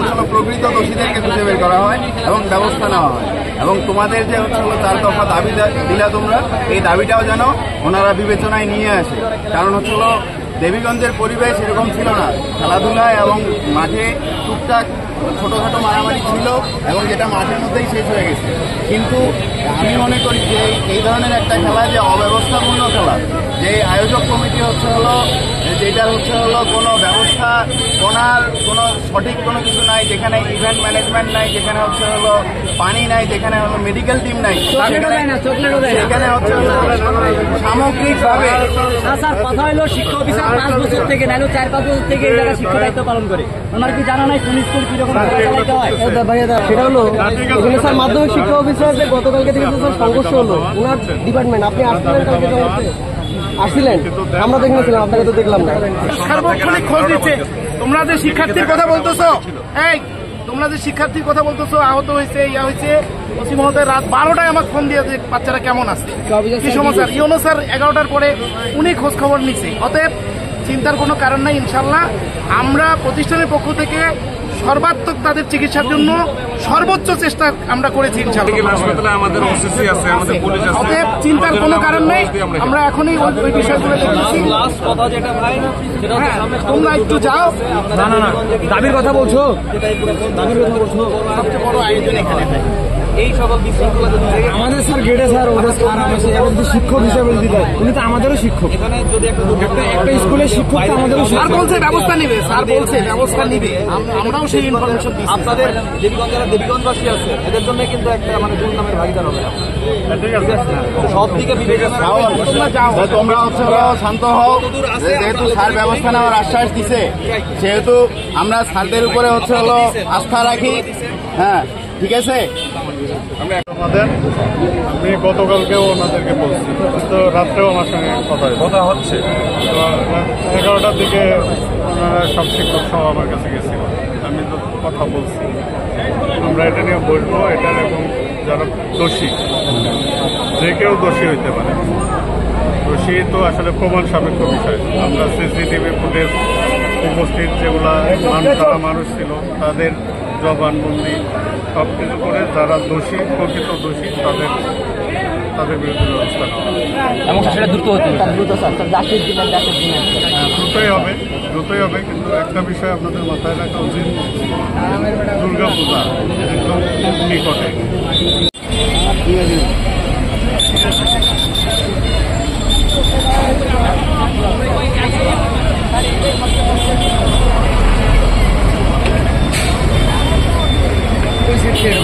যাতে প্রকৃত দোষীদেরকে খুঁজে বের করা হয় এবং ব্যবস্থা নেওয়া হয়। এবং তোমাদের যে 4 দফা দাবি দিলা তোমরা, এই দাবিটাও যেন ওনারা বিবেচনায় নিয়ে আসে। কারণ দেবীগঞ্জের পরিবেশ এরকম ছিল না, খেলাধুলায় এবং মাঠে টুকটাক ছোটোখাটো মারামারি ছিল এবং যেটা মাঠের মধ্যেই শেষ হয়ে গেছে। কিন্তু আমি মনে করি যে এই ধরনের একটা খেলা যে অব্যবস্থাপূর্ণ খেলা, যে আয়োজক কমিটি যেটার কোনো ব্যবস্থা কোনো সঠিক কোনো কিছু নাই, যেখানে ইভেন্ট ম্যানেজমেন্ট নাই, যেখানে পানি নাই, যেখানে মেডিকেল টিম নাই, সেখানে সামগ্রিকভাবে কথা হলো শিক্ষা অফিসার 5 বছর থেকে নাইলো 4-5 বছর থেকে এই জায়গায় শিক্ষা দায়িত্ব পালন করে। আমার কি জানা নাই কোন স্কুল কিরকম চালাইতে হয়? সেটা হলো এখানে স্যার মাধ্যমিক শিক্ষা অফিসারদের গতকালকে থেকে স্যার সংঘর্ষ হলো ওনার ডিপার্টমেন্ট। আপনি আসছিলেন, আমরা দেখেছিলাম, আপনাকে তো দেখলাম না। সার্বক্ষণিক খোঁজ নিচ্ছে। তোমরা যে শিক্ষার্থীর কথা বলতেছো, তোমরা যে শিক্ষার্থীর কথা বলতেছো, আহত হয়েছে, ইয়া হয়েছে, ওসি মহোদয় রাত 12টায় আমার ফোন দিয়ে যে বাচ্চারা কেমন আছে, কি সমস্যা। ইউনো স্যার 11টার পরে উনি খোঁজ খবর নিচ্ছে। অতএব চিন্তার কোনো কারণ নাই। ইনশাল্লাহ আমরা প্রতিষ্ঠানের পক্ষ থেকে সর্বাত্মক তাদের চিকিৎসার জন্য সর্বোচ্চ চেষ্টা আমরা করেছি। অতএব চিন্তার কোনো কারণ নেই। আমরা এখনই ওই বিষয়গুলো দেখতেছি। তোমরা একটু যাও। দাবির কথা বলছো, সবচেয়ে বড় আয়োজন এখানে এই সকল বিশৃঙ্খলা আমাদের স্যার গেটে স্যার ওদের শিক্ষক হিসাবে উনি তো আমাদেরও শিক্ষক। এখানে যদি একটা স্কুলের শিক্ষক আমাদেরও স্যার বলছে ব্যবস্থা নিবে, স্যার বলছে ব্যবস্থা নিবে। আমরাও সেই ইনফরমেশন দিচ্ছি। আপনাদের দেবীগঞ্জবাসী আছে, এদের জন্য কিন্তু একটা দুর্নামের ভাগিদার হবে। সব দিকে তোমরা শান্ত হও। যেহেতু স্যার ব্যবস্থা নেওয়ার আশ্বাস দিছে, সেহেতু আমরা স্যারদের উপরে আস্থা রাখি। হ্যাঁ, ঠিক আছে। আমি গতকালকেও ওনাদেরকে বলছি, তো রাত্রেও আমার সঙ্গে কথা হচ্ছে। তো 11টার দিকে ওনারা সব শিক্ষক সহ আমার কাছে গেছিল, আমি তো কথা বলছি। আমরা এটা নিয়ে বলবো, এটার এবং যারা দোষী, যে কেউ দোষী হইতে পারে। দোষী তো আসলে প্রমাণ সাপেক্ষ বিষয়। আমরা সিসিটিভি ফুটেজ উপস্থিত যেগুলা মানুষ ছিল, তাদের জবানবন্দি সব কিছু করে যারা দোষী, প্রকৃত দোষী, তাদের বিরুদ্ধে ব্যবস্থা নেওয়া। সেটা দ্রুতই হবে। কিন্তু একটা বিষয় আপনাদের মাথায় রাখা উচিত, দুর্গাপূজা একদম নিকটে। Share